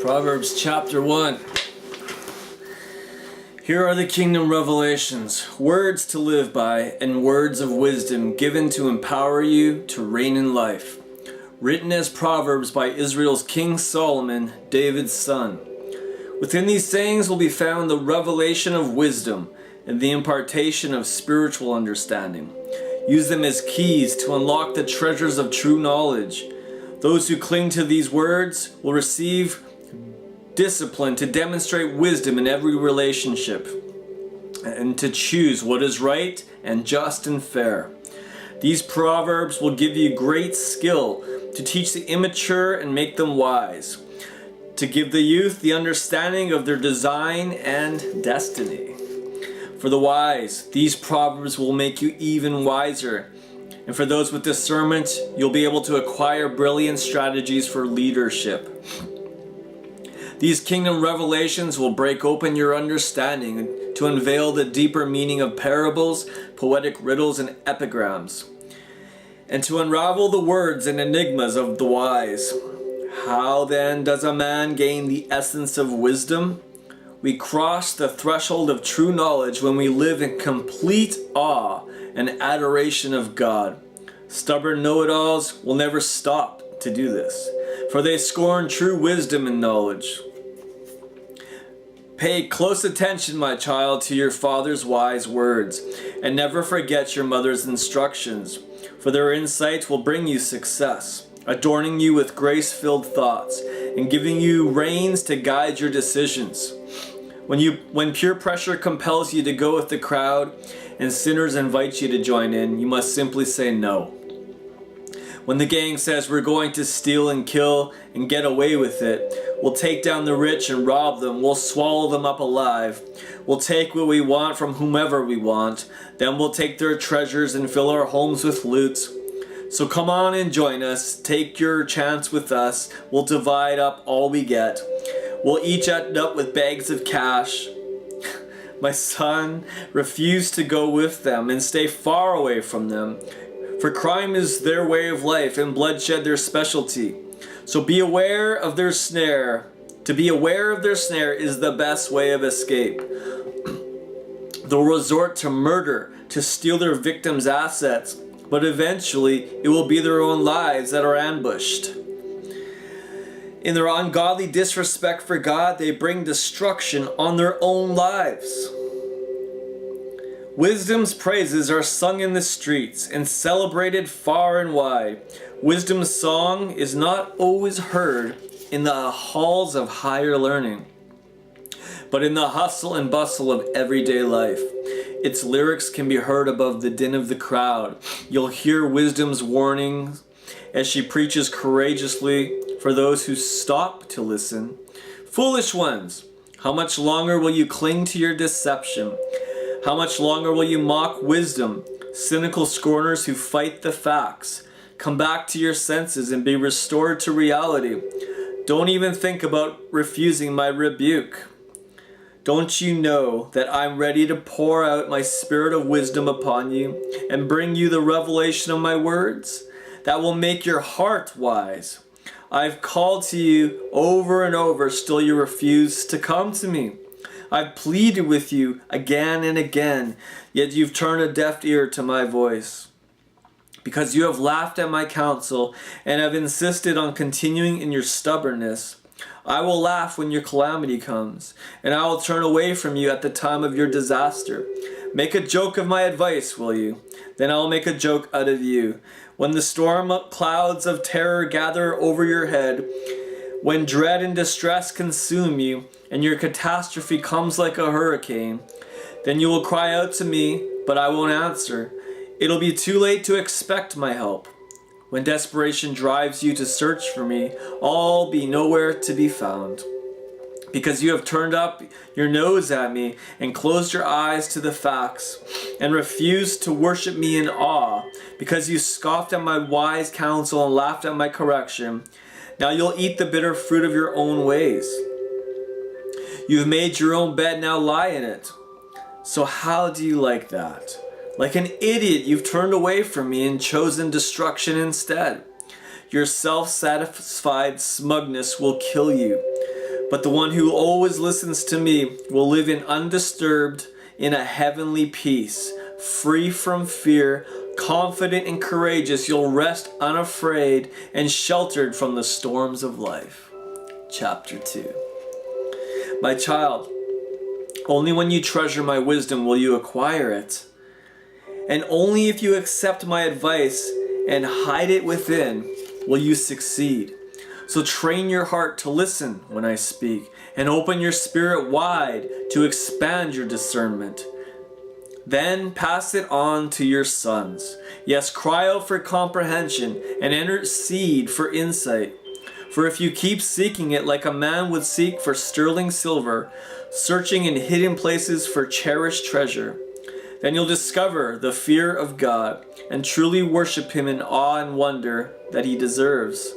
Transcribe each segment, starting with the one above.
Proverbs chapter 1. Here are the kingdom revelations, words to live by, and words of wisdom given to empower you to reign in life. Written as Proverbs by Israel's King Solomon, David's son. Within these sayings will be found the revelation of wisdom and the impartation of spiritual understanding. Use them as keys to unlock the treasures of true knowledge. Those who cling to these words will receive discipline to demonstrate wisdom in every relationship and to choose what is right and just and fair. These proverbs will give you great skill to teach the immature and make them wise, to give the youth the understanding of their design and destiny. For the wise, these proverbs will make you even wiser. And for those with discernment, you'll be able to acquire brilliant strategies for leadership. These kingdom revelations will break open your understanding to unveil the deeper meaning of parables, poetic riddles, and epigrams, and to unravel the words and enigmas of the wise. How then does a man gain the essence of wisdom? We cross the threshold of true knowledge when we live in complete awe and adoration of God. Stubborn know-it-alls will never stop to do this, for they scorn true wisdom and knowledge. Pay close attention, my child, to your father's wise words, and never forget your mother's instructions, for their insight will bring you success, adorning you with grace-filled thoughts, and giving you reins to guide your decisions. When peer pressure compels you to go with the crowd, and sinners invite you to join in, you must simply say no. When the gang says we're going to steal and kill and get away with it, we'll take down the rich and rob them, we'll swallow them up alive, we'll take what we want from whomever we want, then we'll take their treasures and fill our homes with loot. So come on and join us, take your chance with us, we'll divide up all we get. We'll each end up with bags of cash. My son, refuse to go with them and stay far away from them. For crime is their way of life and bloodshed their specialty. So be aware of their snare. To be aware of their snare is the best way of escape. They'll resort to murder to steal their victims' assets, but eventually it will be their own lives that are ambushed. In their ungodly disrespect for God, they bring destruction on their own lives. Wisdom's praises are sung in the streets and celebrated far and wide. Wisdom's song is not always heard in the halls of higher learning, but in the hustle and bustle of everyday life. Its lyrics can be heard above the din of the crowd. You'll hear wisdom's warnings as she preaches courageously for those who stop to listen. Foolish ones, how much longer will you cling to your deception? How much longer will you mock wisdom? Cynical scorners who fight the facts. Come back to your senses and be restored to reality. Don't even think about refusing my rebuke. Don't you know that I'm ready to pour out my spirit of wisdom upon you and bring you the revelation of my words that will make your heart wise? I've called to you over and over, still you refuse to come to me. I've pleaded with you again and again, yet you've turned a deaf ear to my voice. Because you have laughed at my counsel and have insisted on continuing in your stubbornness, I will laugh when your calamity comes, and I will turn away from you at the time of your disaster. Make a joke of my advice, will you? Then I will make a joke out of you. When the storm clouds of terror gather over your head, when dread and distress consume you, and your catastrophe comes like a hurricane, then you will cry out to me, but I won't answer. It'll be too late to expect my help. When desperation drives you to search for me, I'll be nowhere to be found. Because you have turned up your nose at me and closed your eyes to the facts and refused to worship me in awe, because you scoffed at my wise counsel and laughed at my correction, now you'll eat the bitter fruit of your own ways. You've made your own bed, now lie in it. So how do you like that? Like an idiot, you've turned away from me and chosen destruction instead. Your self-satisfied smugness will kill you. But the one who always listens to me will live in undisturbed, in a heavenly peace, free from fear, confident and courageous. You'll rest unafraid and sheltered from the storms of life. Chapter 2. My child, only when you treasure my wisdom will you acquire it. And only if you accept my advice and hide it within will you succeed. So train your heart to listen when I speak, and open your spirit wide to expand your discernment. Then pass it on to your sons. Yes, cry out for comprehension and intercede for insight. For if you keep seeking it like a man would seek for sterling silver, searching in hidden places for cherished treasure, then you'll discover the fear of God and truly worship Him in awe and wonder that He deserves.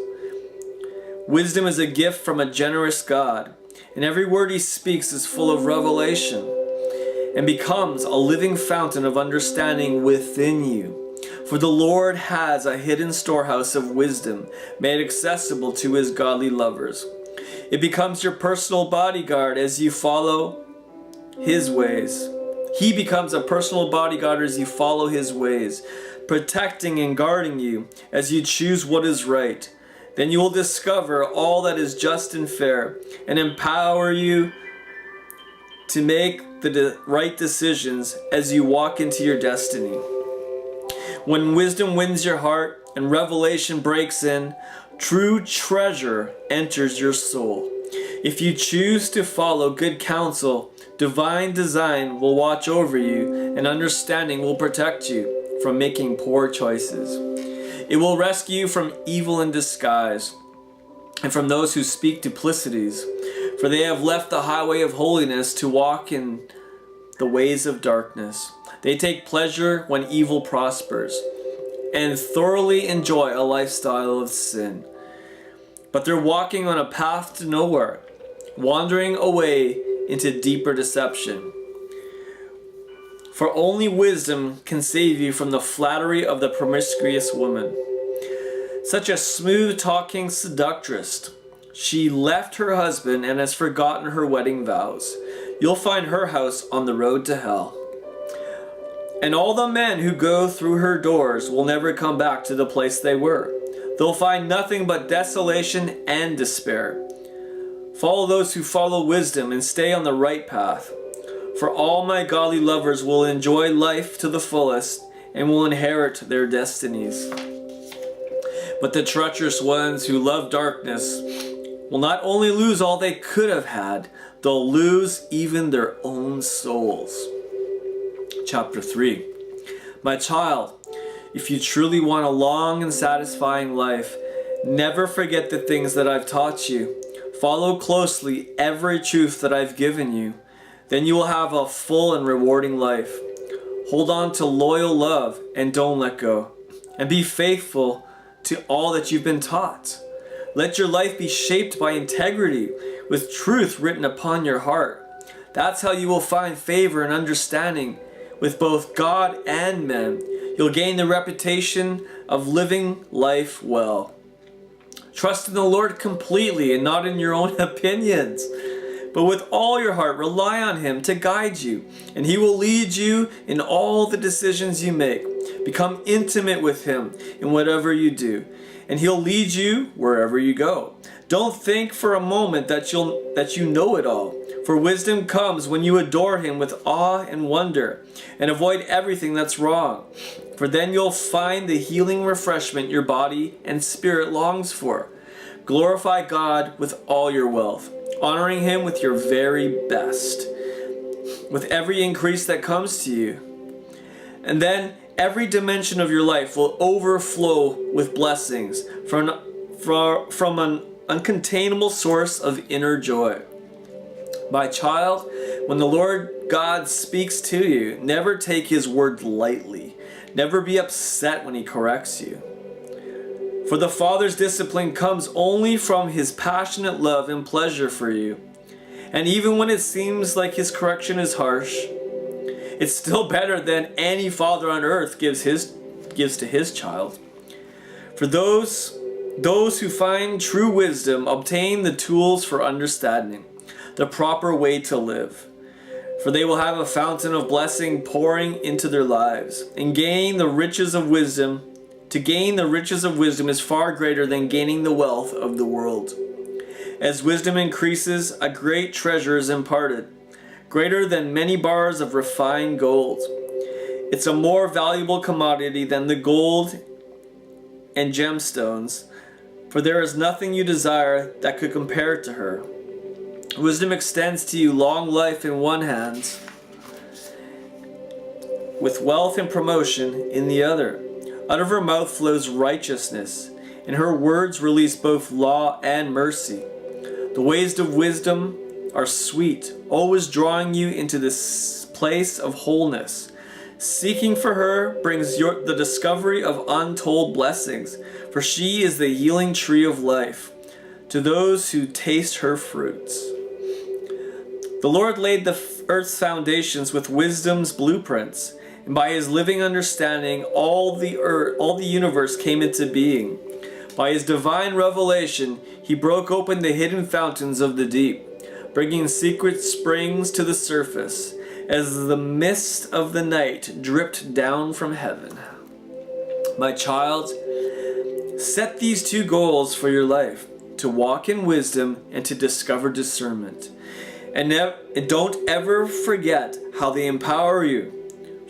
Wisdom is a gift from a generous God, and every word He speaks is full of revelation and becomes a living fountain of understanding within you. For the Lord has a hidden storehouse of wisdom made accessible to His godly lovers. It becomes your personal bodyguard as you follow His ways. He becomes a personal bodyguard as you follow His ways, protecting and guarding you as you choose what is right. Then you will discover all that is just and fair and empower you to make the right decisions as you walk into your destiny. When wisdom wins your heart and revelation breaks in, true treasure enters your soul. If you choose to follow good counsel, divine design will watch over you and understanding will protect you from making poor choices. It will rescue you from evil in disguise and from those who speak duplicities, for they have left the highway of holiness to walk in the ways of darkness. They take pleasure when evil prospers and thoroughly enjoy a lifestyle of sin. But they're walking on a path to nowhere, wandering away into deeper deception. For only wisdom can save you from the flattery of the promiscuous woman. Such a smooth-talking seductress. She left her husband and has forgotten her wedding vows. You'll find her house on the road to hell. And all the men who go through her doors will never come back to the place they were. They'll find nothing but desolation and despair. Follow those who follow wisdom and stay on the right path. For all my godly lovers will enjoy life to the fullest and will inherit their destinies. But the treacherous ones who love darkness will not only lose all they could have had, they'll lose even their own souls. Chapter 3. My child, if you truly want a long and satisfying life, never forget the things that I've taught you. Follow closely every truth that I've given you. Then you will have a full and rewarding life. Hold on to loyal love and don't let go. And be faithful to all that you've been taught. Let your life be shaped by integrity with truth written upon your heart. That's how you will find favor and understanding with both God and men. You'll gain the reputation of living life well. Trust in the Lord completely and not in your own opinions. But with all your heart, rely on Him to guide you, and He will lead you in all the decisions you make. Become intimate with Him in whatever you do, and He'll lead you wherever you go. Don't think for a moment that you know it all, for wisdom comes when you adore Him with awe and wonder, and avoid everything that's wrong. For then you'll find the healing refreshment your body and spirit longs for. Glorify God with all your wealth, honoring Him with your very best, with every increase that comes to you. And then every dimension of your life will overflow with blessings from an uncontainable source of inner joy. My child, when the Lord God speaks to you, never take His word lightly. Never be upset when He corrects you. For the Father's discipline comes only from His passionate love and pleasure for you. And even when it seems like His correction is harsh, it's still better than any father on earth gives to his child. For those Those who find true wisdom obtain the tools for understanding, the proper way to live. For they will have a fountain of blessing pouring into their lives. And gain the riches of wisdom. To gain the riches of wisdom is far greater than gaining the wealth of the world. As wisdom increases, a great treasure is imparted, greater than many bars of refined gold. It's a more valuable commodity than the gold and gemstones, for there is nothing you desire that could compare to her. Wisdom extends to you long life in one hand, with wealth and promotion in the other. Out of her mouth flows righteousness, and her words release both law and mercy. The ways of wisdom are sweet, always drawing you into this place of wholeness. Seeking for her brings the discovery of untold blessings, for she is the healing tree of life to those who taste her fruits. The Lord laid the earth's foundations with wisdom's blueprints, and by his living understanding all the universe came into being. By his divine revelation, he broke open the hidden fountains of the deep, bringing secret springs to the surface, as the mist of the night dripped down from heaven. My child, set these two goals for your life, to walk in wisdom and to discover discernment. And don't ever forget how they empower you,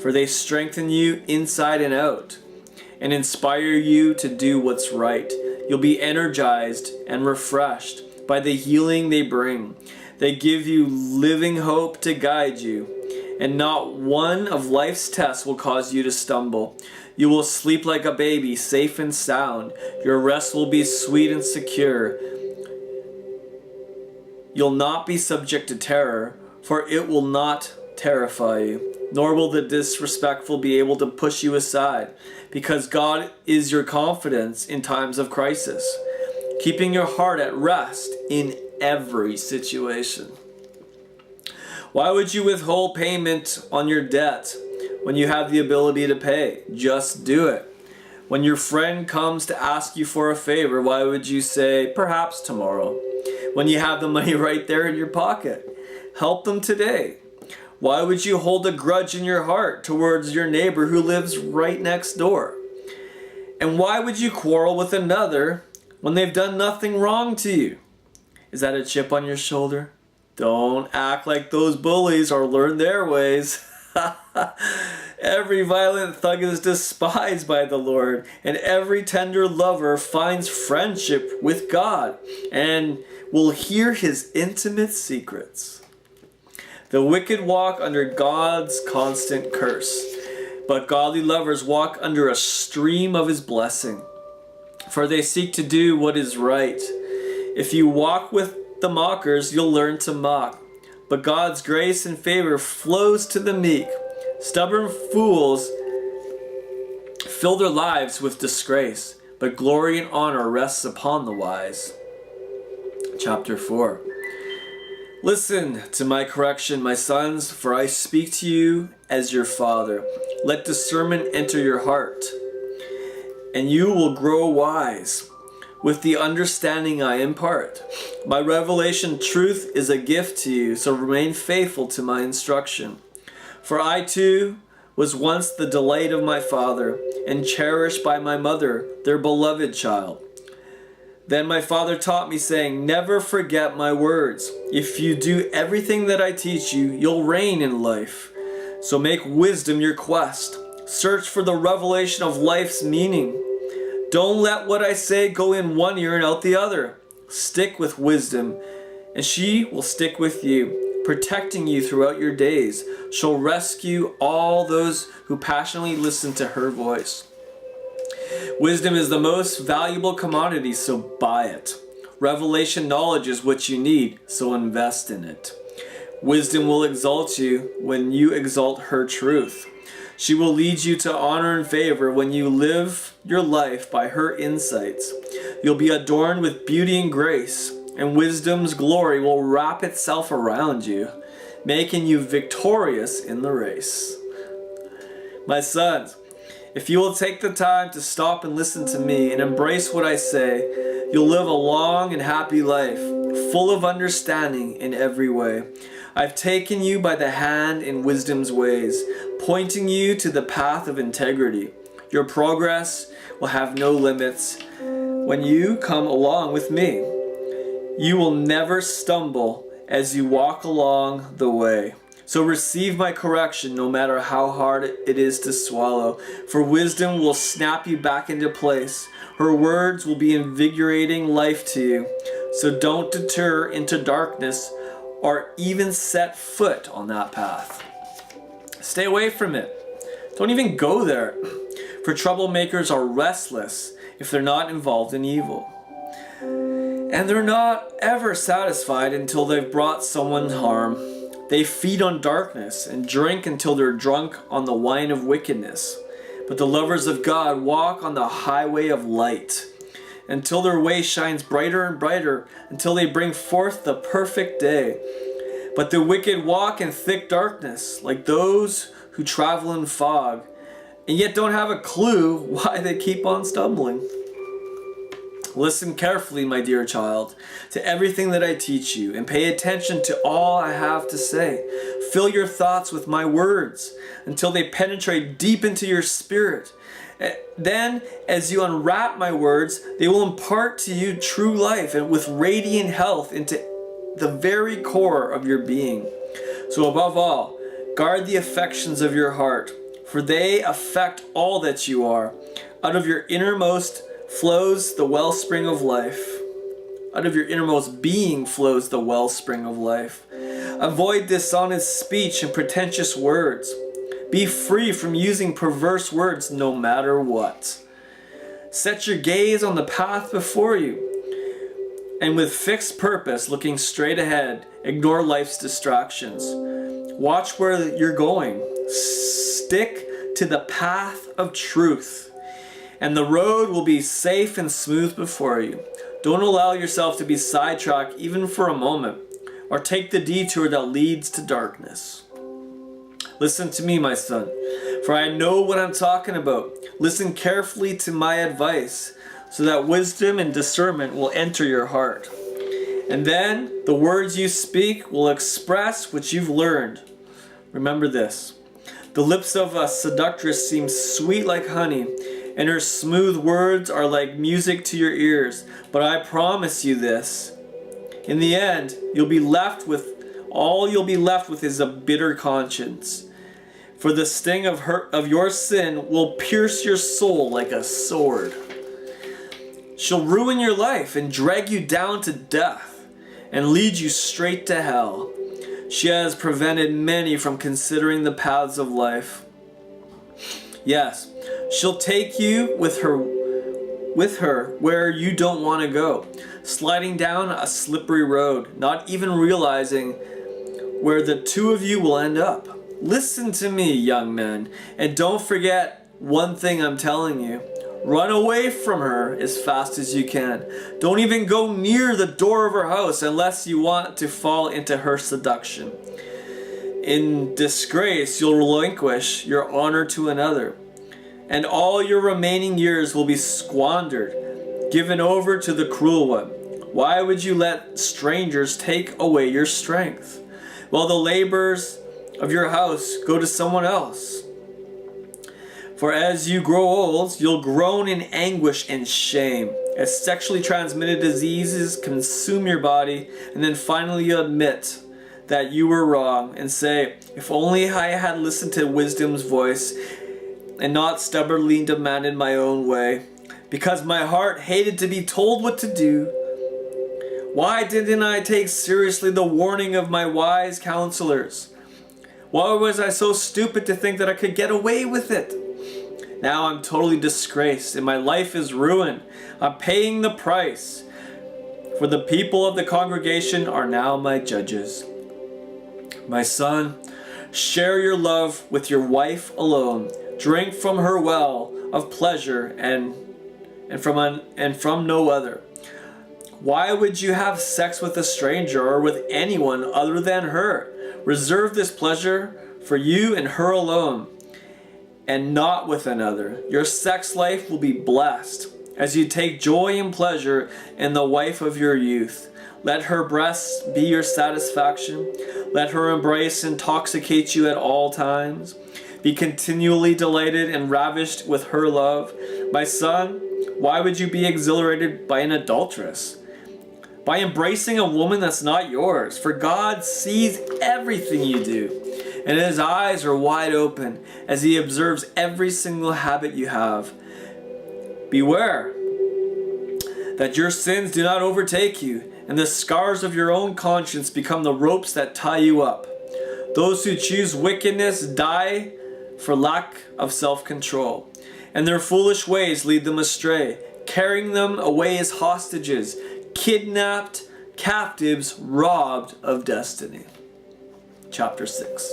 for they strengthen you inside and out, and inspire you to do what's right. You'll be energized and refreshed by the healing they bring. They give you living hope to guide you, and not one of life's tests will cause you to stumble. You will sleep like a baby, safe and sound. Your rest will be sweet and secure. You'll not be subject to terror, for it will not terrify you, nor will the disrespectful be able to push you aside, because God is your confidence in times of crisis, keeping your heart at rest in every situation. Why would you withhold payment on your debt when you have the ability to pay? Just do it. When your friend comes to ask you for a favor, why would you say, perhaps tomorrow, when you have the money right there in your pocket? Help them today. Why would you hold a grudge in your heart towards your neighbor who lives right next door? And why would you quarrel with another when they've done nothing wrong to you? Is that a chip on your shoulder? Don't act like those bullies or learn their ways. Every violent thug is despised by the Lord, and every tender lover finds friendship with God and will hear his intimate secrets. The wicked walk under God's constant curse, but godly lovers walk under a stream of his blessing, for they seek to do what is right. If you walk with the mockers, you'll learn to mock, but God's grace and favor flows to the meek. Stubborn fools fill their lives with disgrace, but glory and honor rests upon the wise. Chapter 4. Listen to my correction, my sons, for I speak to you as your father. Let discernment enter your heart, and you will grow wise with the understanding I impart. My revelation truth is a gift to you, so remain faithful to my instruction. For I too was once the delight of my father, and cherished by my mother, their beloved child. Then my father taught me, saying, never forget my words. If you do everything that I teach you, you'll reign in life. So make wisdom your quest. Search for the revelation of life's meaning. Don't let what I say go in one ear and out the other. Stick with wisdom, and she will stick with you, protecting you throughout your days. She'll rescue all those who passionately listen to her voice. Wisdom is the most valuable commodity, so buy it. Revelation knowledge is what you need, so invest in it. Wisdom will exalt you when you exalt her truth. She will lead you to honor and favor when you live your life by her insights. You'll be adorned with beauty and grace, and wisdom's glory will wrap itself around you, making you victorious in the race. My sons, If you will take the time to stop and listen to me and embrace what I say, you'll live a long and happy life, full of understanding in every way. I've taken you by the hand in wisdom's ways, pointing you to the path of integrity. Your progress will have no limits when you come along with me. You will never stumble as you walk along the way. So receive my correction no matter how hard it is to swallow, for wisdom will snap you back into place. Her words will be invigorating life to you. So don't deter into darkness or even set foot on that path. Stay away from it. Don't even go there, for troublemakers are restless if they're not involved in evil. And they're not ever satisfied until they've brought someone harm. They feed on darkness and drink until they're drunk on the wine of wickedness. But the lovers of God walk on the highway of light until their way shines brighter and brighter, until they bring forth the perfect day. But the wicked walk in thick darkness, like those who travel in fog, and yet don't have a clue why they keep on stumbling. Listen carefully, my dear child, to everything that I teach you, and pay attention to all I have to say. Fill your thoughts with my words until they penetrate deep into your spirit. Then, as you unwrap my words, they will impart to you true life and with radiant health into the very core of your being. So above all, guard the affections of your heart, for they affect all that you are. Out of your innermost flows the wellspring of life. Out of your innermost being flows the wellspring of life. Avoid dishonest speech and pretentious words. Be free from using perverse words no matter what. Set your gaze on the path before you, and with fixed purpose, looking straight ahead, ignore life's distractions. Watch where you're going. Stick to the path of truth, and the road will be safe and smooth before you. Don't allow yourself to be sidetracked even for a moment, or take the detour that leads to darkness. Listen to me, my son, for I know what I'm talking about. Listen carefully to my advice, so that wisdom and discernment will enter your heart. And then the words you speak will express what you've learned. Remember this: the lips of a seductress seem sweet like honey, and her smooth words are like music to your ears. But I promise you this: in the end, you'll be left with is a bitter conscience. For the sting of your sin will pierce your soul like a sword. She'll ruin your life and drag you down to death and lead you straight to hell. She has prevented many from considering the paths of life. Yes, she'll take you with her where you don't want to go, sliding down a slippery road, not even realizing where the two of you will end up. Listen to me, young man, and don't forget one thing I'm telling you. Run away from her as fast as you can. Don't even go near the door of her house unless you want to fall into her seduction. In disgrace, you'll relinquish your honor to another, and all your remaining years will be squandered, given over to the cruel one. Why would you let strangers take away your strength, while the labors of your house go to someone else? For as you grow old, you'll groan in anguish and shame, as sexually transmitted diseases consume your body, and then finally you admit that you were wrong and say, if only I had listened to wisdom's voice and not stubbornly demanded my own way, because my heart hated to be told what to do. Why didn't I take seriously the warning of my wise counselors? Why was I so stupid to think that I could get away with it? Now I'm totally disgraced and my life is ruined. I'm paying the price, for the people of the congregation are now my judges. My son, share your love with your wife alone. Drink from her well of pleasure and from no other. Why would you have sex with a stranger or with anyone other than her? Reserve this pleasure for you and her alone. and not with another. Your sex life will be blessed as you take joy and pleasure in the wife of your youth. Let her breasts be your satisfaction. Let her embrace intoxicate you at all times. Be continually delighted and ravished with her love. My son, why would you be exhilarated by an adulteress? By embracing a woman that's not yours. For God sees everything you do, and his eyes are wide open as he observes every single habit you have. Beware that your sins do not overtake you, and the scars of your own conscience become the ropes that tie you up. Those who choose wickedness die for lack of self-control, and their foolish ways lead them astray, carrying them away as hostages, kidnapped, captives, robbed of destiny. Chapter 6.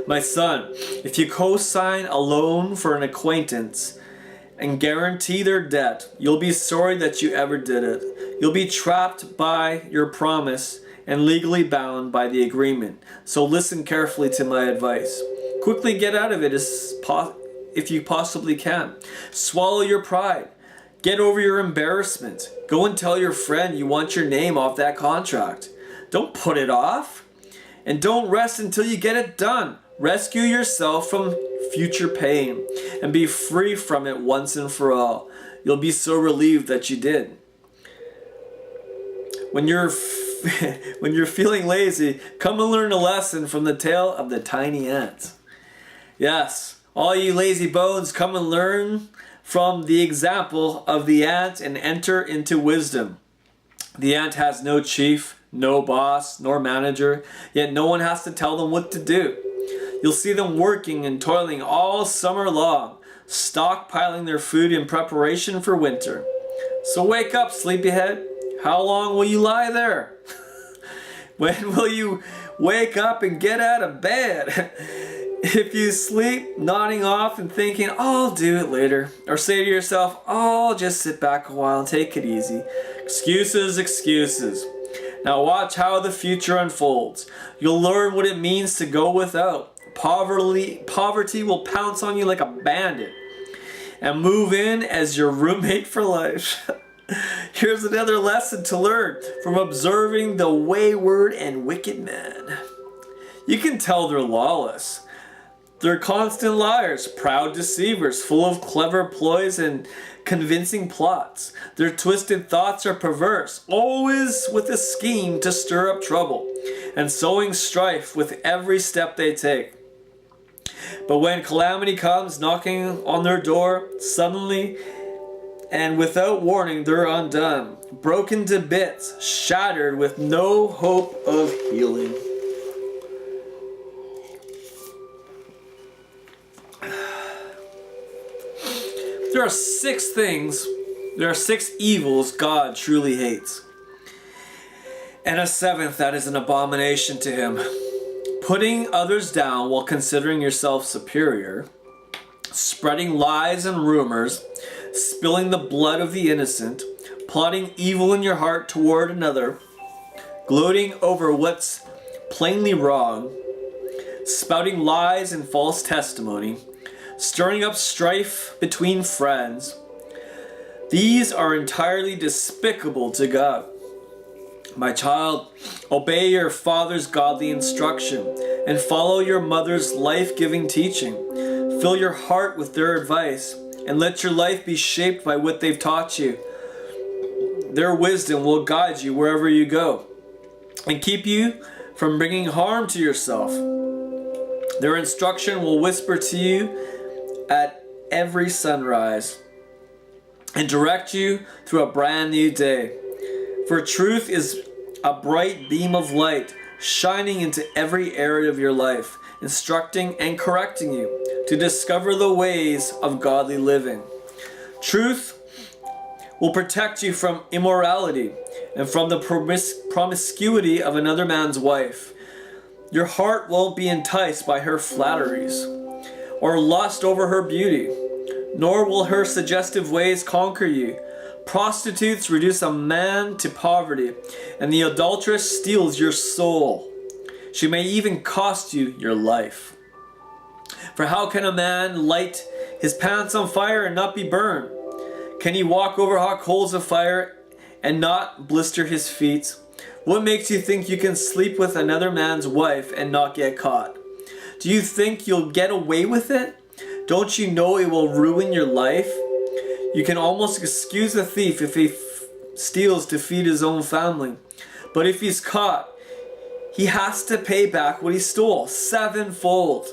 My son, if you co-sign a loan for an acquaintance and guarantee their debt, you'll be sorry that you ever did it. You'll be trapped by your promise and legally bound by the agreement. So listen carefully to my advice. Quickly get out of it if you possibly can. Swallow your pride. Get over your embarrassment. Go and tell your friend you want your name off that contract. Don't put it off. And don't rest until you get it done. Rescue yourself from future pain and be free from it once and for all. You'll be so relieved that you did. When you're feeling lazy, come and learn a lesson from the tale of the tiny ant. Yes, all you lazy bones, come and learn from the example of the ant and enter into wisdom. The ant has no chief, no boss, nor manager, yet no one has to tell them what to do. You'll see them working and toiling all summer long, stockpiling their food in preparation for winter. So wake up, sleepyhead. How long will you lie there? When will you wake up and get out of bed? If you sleep, nodding off and thinking, I'll do it later. Or say to yourself, I'll just sit back a while and take it easy. Excuses, excuses. Now watch how the future unfolds. You'll learn what it means to go without. Poverty will pounce on you like a bandit and move in as your roommate for life. Here's another lesson to learn from observing the wayward and wicked man. You can tell they're lawless. They're constant liars, proud deceivers, full of clever ploys and convincing plots. Their twisted thoughts are perverse, always with a scheme to stir up trouble, and sowing strife with every step they take. But when calamity comes knocking on their door, suddenly and without warning, they're undone, broken to bits, shattered with no hope of healing. There are 6 evils God truly hates, and a 7th that is an abomination to him. Putting others down while considering yourself superior, spreading lies and rumors, spilling the blood of the innocent, plotting evil in your heart toward another, gloating over what's plainly wrong, spouting lies and false testimony, stirring up strife between friends. These are entirely despicable to God. My child, obey your father's godly instruction and follow your mother's life-giving teaching. Fill your heart with their advice and let your life be shaped by what they've taught you. Their wisdom will guide you wherever you go and keep you from bringing harm to yourself. Their instruction will whisper to you at every sunrise and direct you through a brand new day. For truth is a bright beam of light shining into every area of your life, instructing and correcting you to discover the ways of godly living. Truth will protect you from immorality and from the promiscuity of another man's wife. Your heart won't be enticed by her flatteries or lust over her beauty, nor will her suggestive ways conquer you. Prostitutes reduce a man to poverty, and the adulteress steals your soul. She may even cost you your life. For how can a man light his pants on fire and not be burned? Can he walk over hot coals of fire and not blister his feet? What makes you think you can sleep with another man's wife and not get caught? Do you think you'll get away with it? Don't you know it will ruin your life? You can almost excuse a thief if he steals to feed his own family. But if he's caught, he has to pay back what he stole sevenfold.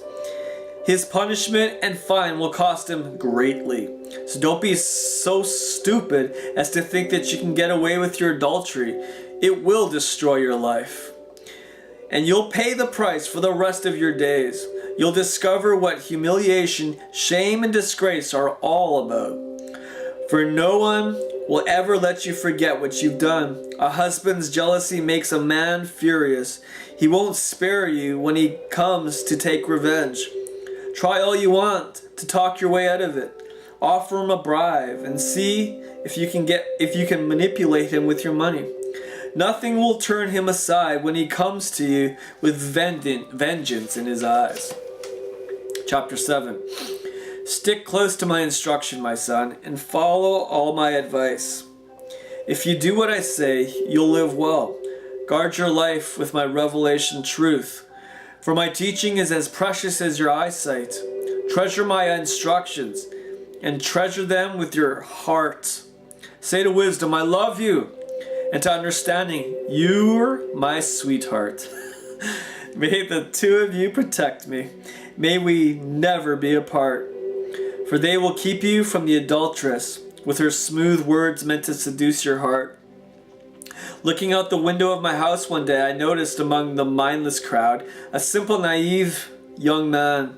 His punishment and fine will cost him greatly. So don't be so stupid as to think that you can get away with your adultery. It will destroy your life. And you'll pay the price for the rest of your days. You'll discover what humiliation, shame, and disgrace are all about. For no one will ever let you forget what you've done. A husband's jealousy makes a man furious. He won't spare you when he comes to take revenge. Try all you want to talk your way out of it. Offer him a bribe and see if you can manipulate him with your money. Nothing will turn him aside when he comes to you with vengeance in his eyes. Chapter 7. Stick close to my instruction, my son, and follow all my advice. If you do what I say, you'll live well. Guard your life with my revelation truth. For my teaching is as precious as your eyesight. Treasure my instructions and treasure them with your heart. Say to wisdom, I love you. And to understanding, you're my sweetheart. May the two of you protect me. May we never be apart. For they will keep you from the adulteress, with her smooth words meant to seduce your heart. Looking out the window of my house one day, I noticed among the mindless crowd a simple, naive young man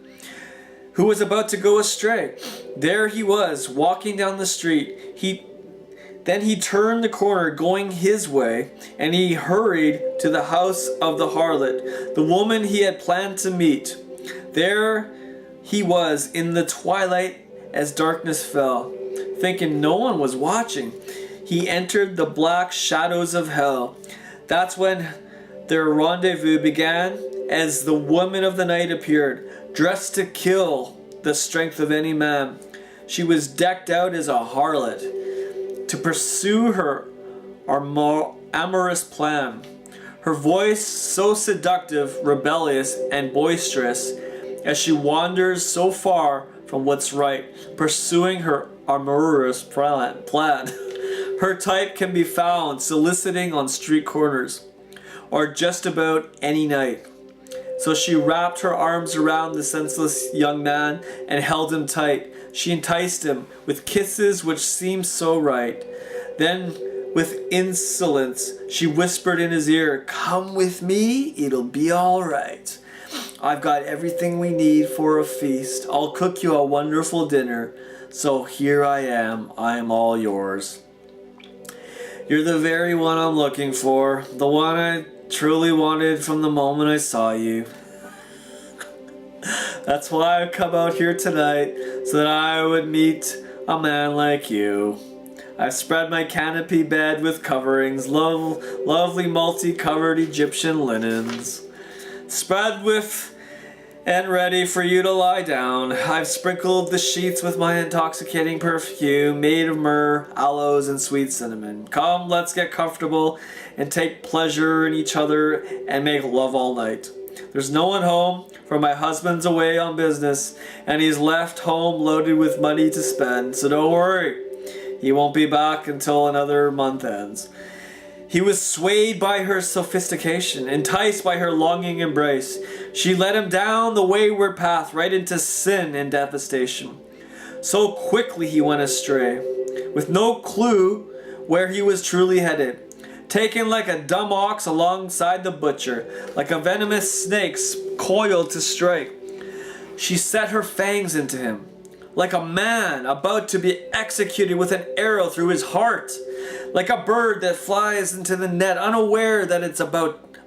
who was about to go astray. There he was, walking down the street. Then he turned the corner going his way, and he hurried to the house of the harlot, the woman he had planned to meet. There he was in the twilight as darkness fell, thinking no one was watching. He entered the black shadows of hell. That's when their rendezvous began, as the woman of the night appeared, dressed to kill the strength of any man. She was decked out as a harlot to pursue her amorous plan. Her voice so seductive, rebellious, and boisterous, as she wanders so far from what's right, pursuing her amorous plan. Her type can be found soliciting on street corners, or just about any night. So she wrapped her arms around the senseless young man and held him tight. She enticed him with kisses which seemed so right. Then, with insolence, she whispered in his ear, "Come with me, it'll be all right. I've got everything we need for a feast. I'll cook you a wonderful dinner. So here I am all yours. You're the very one I'm looking for, the one I truly wanted from the moment I saw you. That's why I've come out here tonight, so that I would meet a man like you. I've spread my canopy bed with coverings, lovely multi-covered Egyptian linens, spread with and ready for you to lie down. I've sprinkled the sheets with my intoxicating perfume made of myrrh, aloes, and sweet cinnamon. Come, let's get comfortable and take pleasure in each other and make love all night. There's no one home, for my husband's away on business, and he's left home loaded with money to spend, so don't worry. He won't be back until another month ends." He was swayed by her sophistication, enticed by her longing embrace. She led him down the wayward path right into sin and devastation. So quickly he went astray, with no clue where he was truly headed. Taken like a dumb ox alongside the butcher, like a venomous snake coiled to strike, she set her fangs into him, like a man about to be executed with an arrow through his heart, like a bird that flies into the net, unaware that it's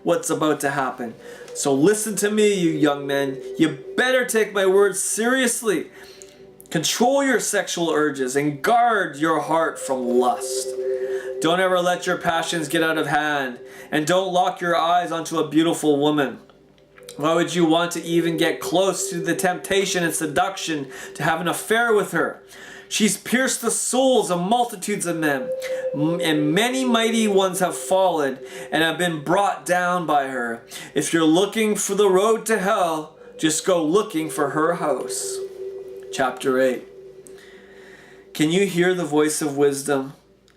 what's about to happen. So listen to me, you young men. You better take my words seriously. Control your sexual urges and guard your heart from lust. Don't ever let your passions get out of hand, and don't lock your eyes onto a beautiful woman. Why would you want to even get close to the temptation and seduction to have an affair with her? She's pierced the souls of multitudes of men, and many mighty ones have fallen and have been brought down by her. If you're looking for the road to hell, just go looking for her house. Chapter 8. Can you hear the voice of wisdom?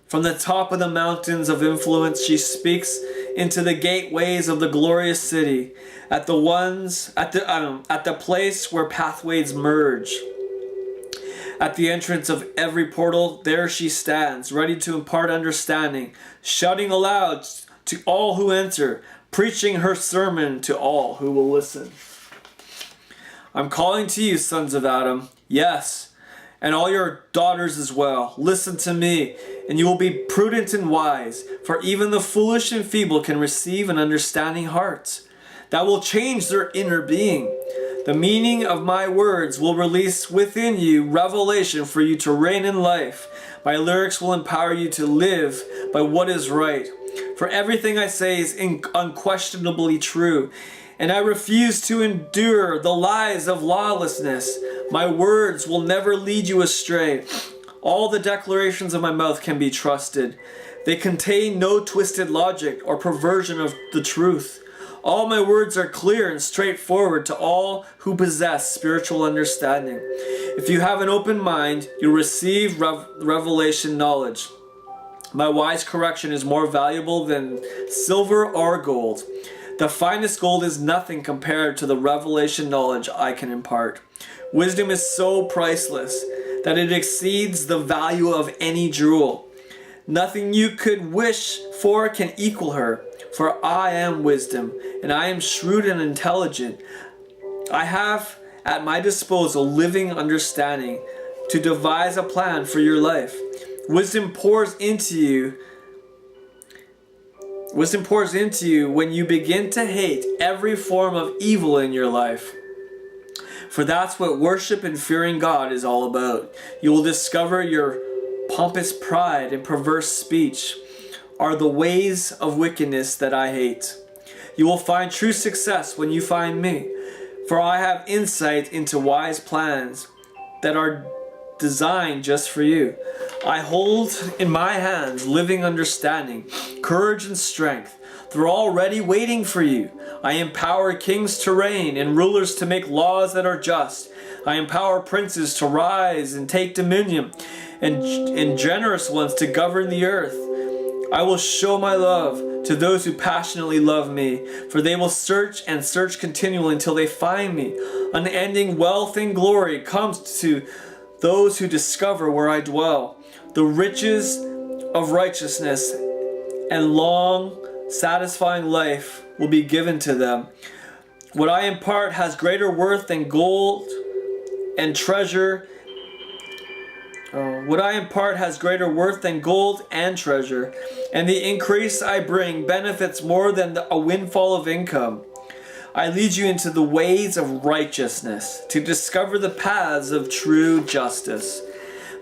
From the top of the mountains of influence she speaks into the gateways of the glorious city, at the place where pathways merge. At the entrance of every portal, there she stands, ready to impart understanding, shouting aloud to all who enter, preaching her sermon to all who will listen. I'm calling to you, sons of Adam, yes, and all your daughters as well. Listen to me, and you will be prudent and wise, for even the foolish and feeble can receive an understanding heart that will change their inner being. The meaning of my words will release within you revelation for you to reign in life. My lyrics will empower you to live by what is right. For everything I say is unquestionably true, and I refuse to endure the lies of lawlessness. My words will never lead you astray. All the declarations of my mouth can be trusted. They contain no twisted logic or perversion of the truth. All my words are clear and straightforward to all who possess spiritual understanding. If you have an open mind, you'll receive revelation knowledge. My wise correction is more valuable than silver or gold. The finest gold is nothing compared to the revelation knowledge I can impart. Wisdom is so priceless that it exceeds the value of any jewel. Nothing you could wish for can equal her. For I am wisdom, and I am shrewd and intelligent. I have at my disposal living understanding to devise a plan for your life. Wisdom pours into you when you begin to hate every form of evil in your life. For that's what worship and fearing God is all about. You will discover your pompous pride and perverse speech are the ways of wickedness that I hate. You will find true success when you find me, for I have insight into wise plans that are designed just for you. I hold in my hands living understanding, courage and strength. They're already waiting for you. I empower kings to reign and rulers to make laws that are just. I empower princes to rise and take dominion, and generous ones to govern the earth. I will show my love to those who passionately love me, for they will search and search continually until they find me. Unending wealth and glory comes to those who discover where I dwell. The riches of righteousness and long, satisfying life will be given to them. What I impart has greater worth than gold and treasure. What I impart has greater worth than gold and treasure, and the increase I bring benefits more than a windfall of income. I lead you into the ways of righteousness to discover the paths of true justice.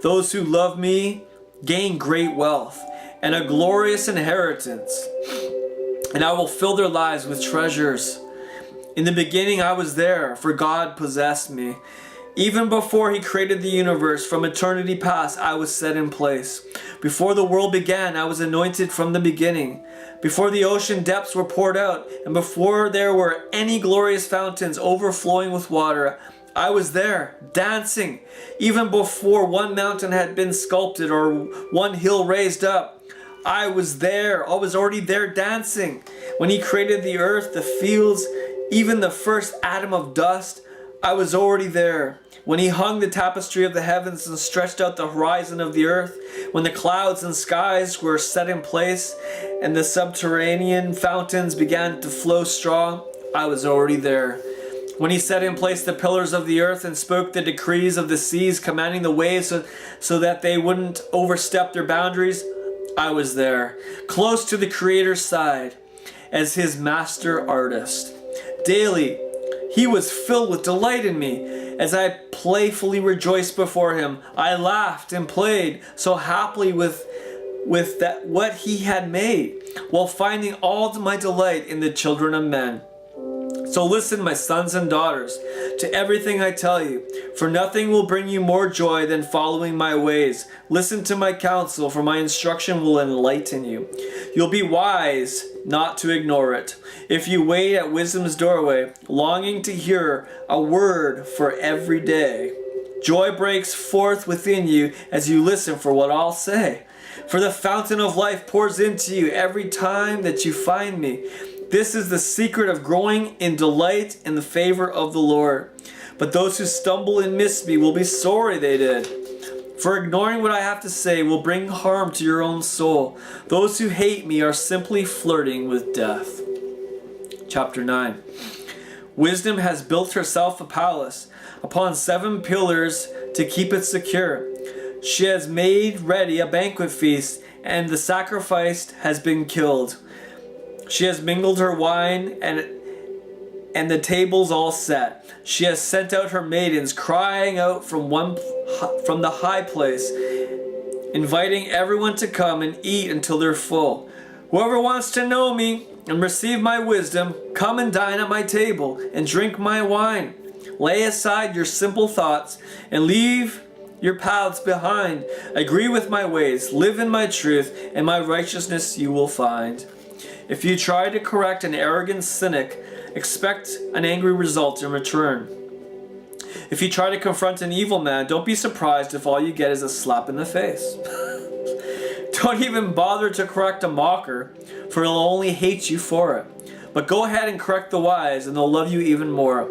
Those who love me gain great wealth and a glorious inheritance, and I will fill their lives with treasures. In the beginning I was there, for God possessed me. Even before He created the universe, from eternity past, I was set in place. Before the world began, I was anointed from the beginning. Before the ocean depths were poured out, and before there were any glorious fountains overflowing with water, I was there, dancing. Even before one mountain had been sculpted or one hill raised up, I was there. I was already there dancing. When He created the earth, the fields, even the first atom of dust, I was already there. When He hung the tapestry of the heavens and stretched out the horizon of the earth, when the clouds and skies were set in place and the subterranean fountains began to flow strong, I was already there. When He set in place the pillars of the earth and spoke the decrees of the seas, commanding the waves so that they wouldn't overstep their boundaries, I was there, close to the Creator's side as His master artist. Daily, He was filled with delight in me. As I playfully rejoiced before Him, I laughed and played so happily with that what He had made, while finding all my delight in the children of men. So listen, my sons and daughters, to everything I tell you, for nothing will bring you more joy than following my ways. Listen to my counsel, for my instruction will enlighten you. You'll be wise not to ignore it. If you wait at wisdom's doorway, longing to hear a word for every day, joy breaks forth within you as you listen for what I'll say. For the fountain of life pours into you every time that you find me. This is the secret of growing in delight in the favor of the Lord. But those who stumble and miss me will be sorry they did. For ignoring what I have to say will bring harm to your own soul. Those who hate me are simply flirting with death. Chapter 9. Wisdom has built herself a palace upon 7 pillars to keep it secure. She has made ready a banquet feast, and the sacrificed has been killed. She has mingled her wine, and the tables all set. She has sent out her maidens, crying out from the high place, inviting everyone to come and eat until they're full. Whoever wants to know me and receive my wisdom, come and dine at my table and drink my wine. Lay aside your simple thoughts and leave your paths behind. Agree with my ways, live in my truth, and my righteousness you will find. If you try to correct an arrogant cynic, expect an angry result in return. If you try to confront an evil man, don't be surprised if all you get is a slap in the face. Don't even bother to correct a mocker, for he'll only hate you for it. But go ahead and correct the wise, and they'll love you even more.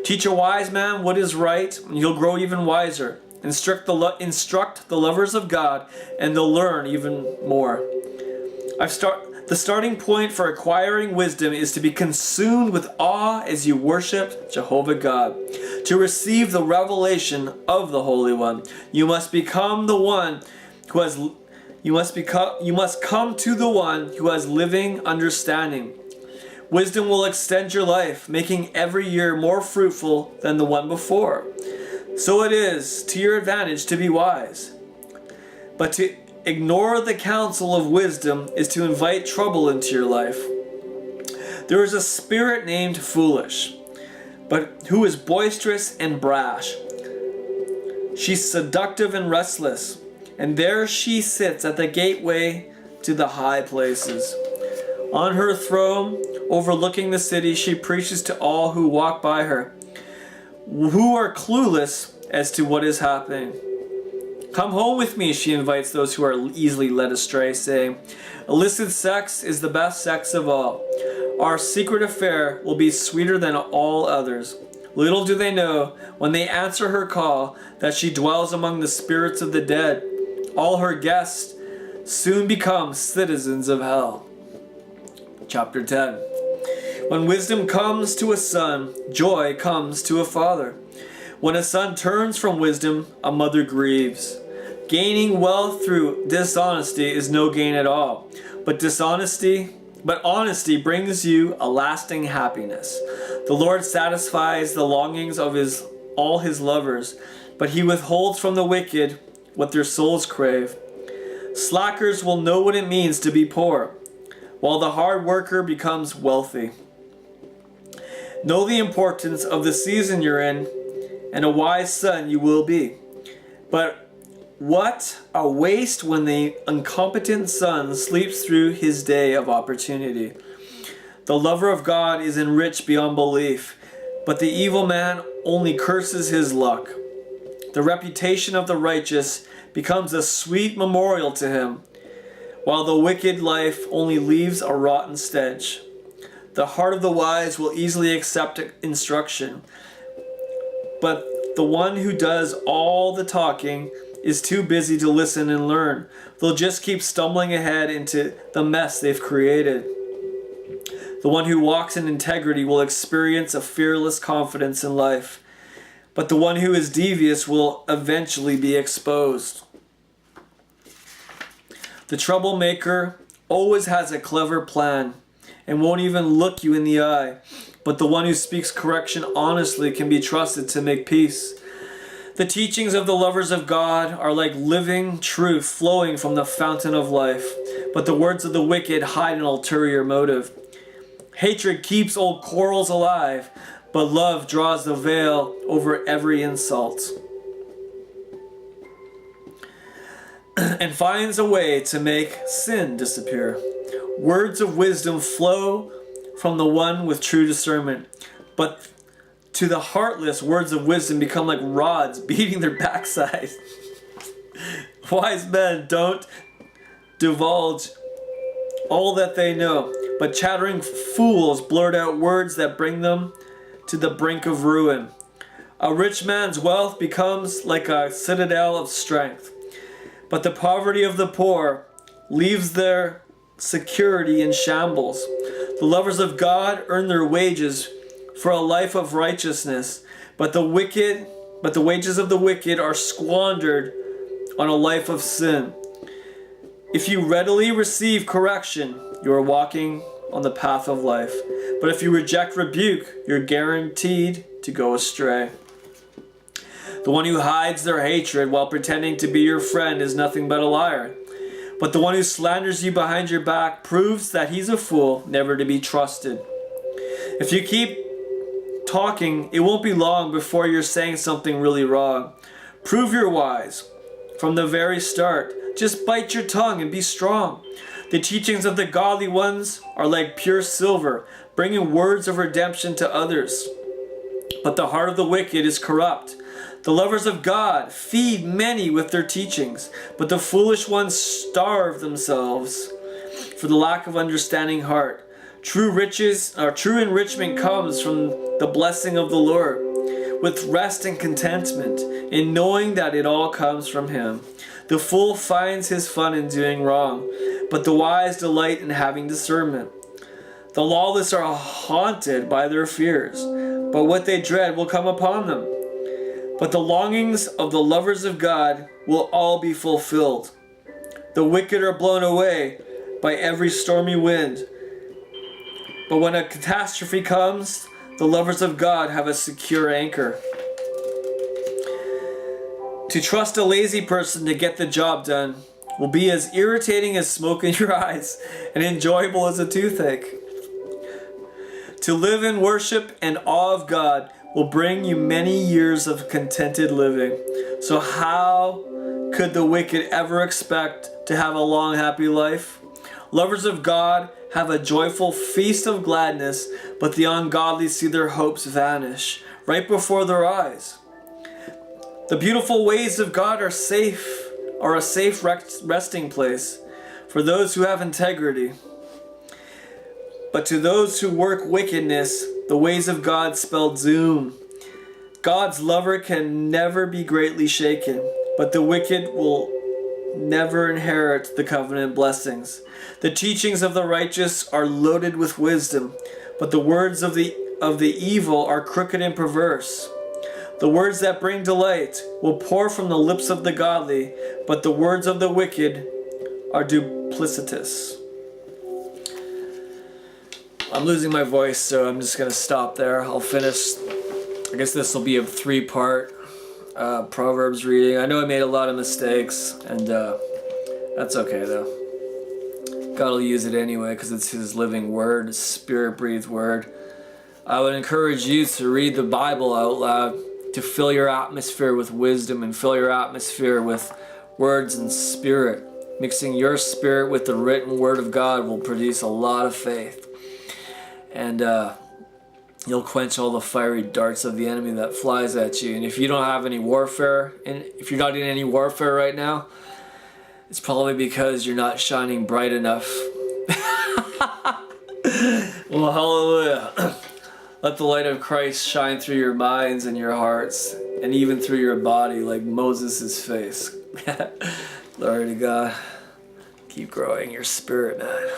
Teach a wise man what is right, and he'll grow even wiser. Instruct the lovers of God, and they'll learn even more. The starting point for acquiring wisdom is to be consumed with awe as you worship Jehovah God. To receive the revelation of the Holy One, you must come to the one who has living understanding. Wisdom will extend your life, making every year more fruitful than the one before. So it is to your advantage to be wise. But to ignore the counsel of wisdom is to invite trouble into your life. There is a spirit named foolish, but who is boisterous and brash. She's seductive and restless, and there she sits at the gateway to the high places. On her throne, overlooking the city, she preaches to all who walk by her, who are clueless as to what is happening. Come home with me, she invites those who are easily led astray, saying, illicit sex is the best sex of all. Our secret affair will be sweeter than all others. Little do they know, when they answer her call, that she dwells among the spirits of the dead. All her guests soon become citizens of hell. Chapter 10. When wisdom comes to a son, joy comes to a father. When a son turns from wisdom, a mother grieves. Gaining wealth through dishonesty is no gain at all, but honesty brings you a lasting happiness. The Lord satisfies the longings of all his lovers, but he withholds from the wicked what their souls crave. Slackers will know what it means to be poor, while the hard worker becomes wealthy. Know the importance of the season you're in, and a wise son you will be. But what a waste when the incompetent son sleeps through his day of opportunity. The lover of God is enriched beyond belief, but the evil man only curses his luck. The reputation of the righteous becomes a sweet memorial to him, while the wicked life only leaves a rotten stench. The heart of the wise will easily accept instruction, but the one who does all the talking is too busy to listen and learn. They'll just keep stumbling ahead into the mess they've created. The one who walks in integrity will experience a fearless confidence in life, but the one who is devious will eventually be exposed. The troublemaker always has a clever plan and won't even look you in the eye, but the one who speaks correction honestly can be trusted to make peace. The teachings of the lovers of God are like living truth flowing from the fountain of life, but the words of the wicked hide an ulterior motive. Hatred keeps old quarrels alive, but love draws the veil over every insult and finds a way to make sin disappear. Words of wisdom flow from the one with true discernment, but to the heartless, words of wisdom become like rods beating their backside. Wise men don't divulge all that they know, but chattering fools blurt out words that bring them to the brink of ruin. A rich man's wealth becomes like a citadel of strength, but the poverty of the poor leaves their security in shambles. The lovers of God earn their wages for a life of righteousness, but the wages of the wicked are squandered on a life of sin. If you readily receive correction, you are walking on the path of life. But if you reject rebuke, you're guaranteed to go astray. The one who hides their hatred while pretending to be your friend is nothing but a liar. But the one who slanders you behind your back proves that he's a fool, never to be trusted. If you keep talking, it won't be long before you're saying something really wrong. Prove you're wise from the very start. Just bite your tongue and be strong. The teachings of the godly ones are like pure silver, bringing words of redemption to others. But the heart of the wicked is corrupt. The lovers of God feed many with their teachings, but the foolish ones starve themselves for the lack of understanding heart. True enrichment comes from the blessing of the Lord, with rest and contentment in knowing that it all comes from Him. The fool finds his fun in doing wrong, but the wise delight in having discernment. The lawless are haunted by their fears, but what they dread will come upon them. But the longings of the lovers of God will all be fulfilled. The wicked are blown away by every stormy wind, but when a catastrophe comes, the lovers of God have a secure anchor. To trust a lazy person to get the job done will be as irritating as smoke in your eyes and enjoyable as a toothache. To live in worship and awe of God will bring you many years of contented living. So how could the wicked ever expect to have a long, happy life? Lovers of God have a joyful feast of gladness, but the ungodly see their hopes vanish right before their eyes. The beautiful ways of God are a safe resting place for those who have integrity. But to those who work wickedness, the ways of God spell doom. God's lover can never be greatly shaken, but the wicked will never inherit the covenant blessings. The teachings of the righteous are loaded with wisdom, but the words of the evil are crooked and perverse. The words that bring delight will pour from the lips of the godly, but the words of the wicked are duplicitous. I'm losing my voice, so I'm just going to stop there. I'll finish. I guess this will be a 3-part Proverbs reading. I know I made a lot of mistakes, and that's okay though. God will use it anyway because it's His living word, His Spirit-breathed word. I would encourage you to read the Bible out loud, to fill your atmosphere with wisdom and fill your atmosphere with words and spirit. Mixing your spirit with the written word of God will produce a lot of faith. And you'll quench all the fiery darts of the enemy that flies at you. And if you don't have any warfare, and if you're not in any warfare right now, it's probably because you're not shining bright enough. Well, hallelujah. Let the light of Christ shine through your minds and your hearts, and even through your body like Moses' face. Glory to God. Keep growing your spirit, man.